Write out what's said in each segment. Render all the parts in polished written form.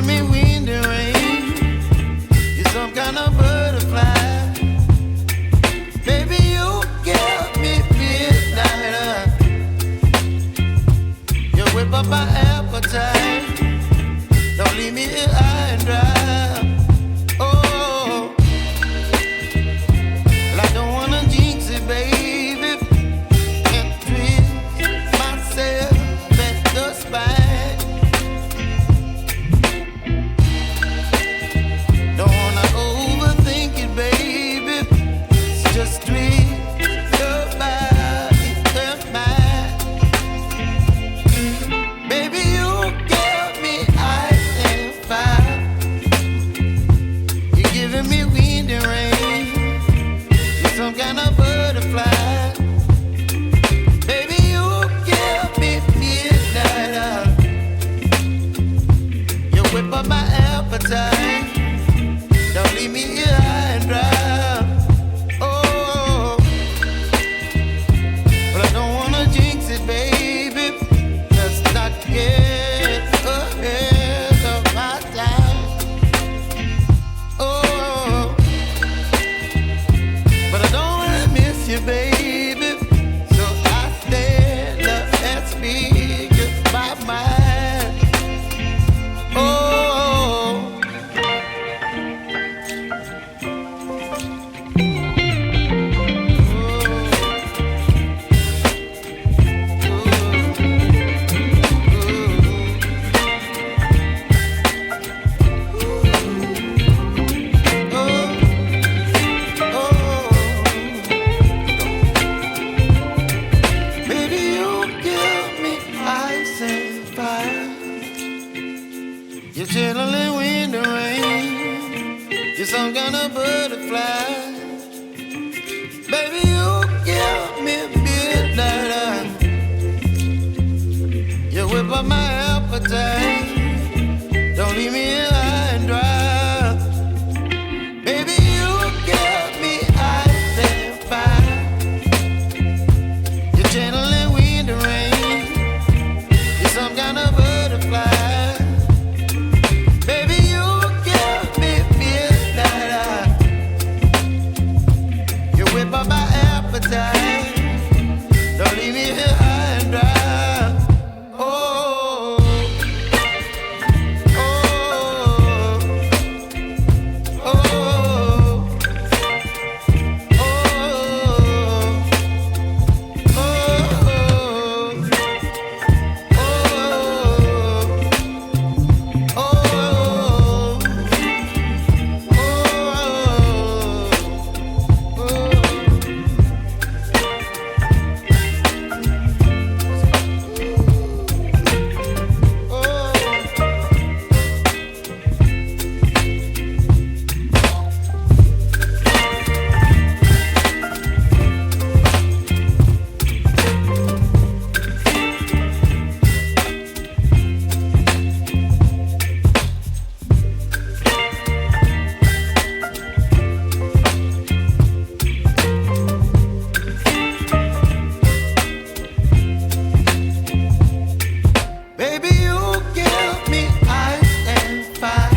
giving me wind and rain. You're some kind of butterfly. Baby, you give me midnight. You whip up my appetite. Don't leave me here high and dry. Oh, well, I don't wanna jinx it, baby. Can't twist myself at the spine. Don't wanna overthink it, baby. It's just twist your body and mine. Baby, you give me ice and fire. You're giving me wind and rain. You're some kind of butterfly. Baby, you give me midnight. You whip up my appetite. Don't leave me here high and dry. Oh, but I don't wanna jinx it, baby. Let's not get ahead of my time. Oh, but I don't wanna miss you, baby. So I stand up and speak my mind. Oh. Baby, you give me ice and fire. You're chilling wind and rain. You're some kind of butterfly. Baby, you give me midnight. You whip up my appetite. Don't leave me here high and dry. Baby, you give me ice and fire. You're channeling wind and rain. You're some kind of butterfly. Baby, you give me midnight. You whip up my appetite. Don't leave me here high and dry. Oh, oh, oh, oh, baby, you give me ice and fire.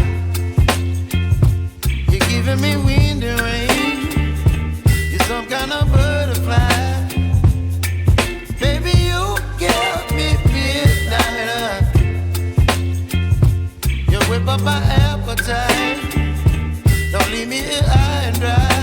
You're giving me wind and rain. You're some kind of butterfly. Baby, you give me midnight. You whip up my appetite. Don't leave me here high and dry.